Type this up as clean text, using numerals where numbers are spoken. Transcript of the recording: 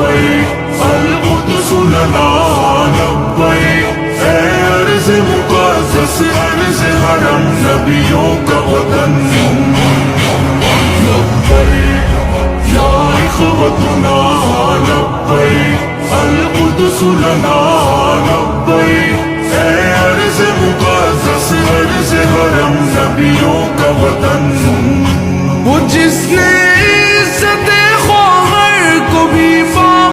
लब्बैक Al-Quds लना लब्बैक। ऐ अर्ज़ मुक़द्दस अर्ज़ हरम नबियों का वतन लब्बैक या इख़वतुना लब्बैक अल-कुद्स लना लब्बैक। ऐ अर्ज़ मुक़द्दस अर्ज़ हरम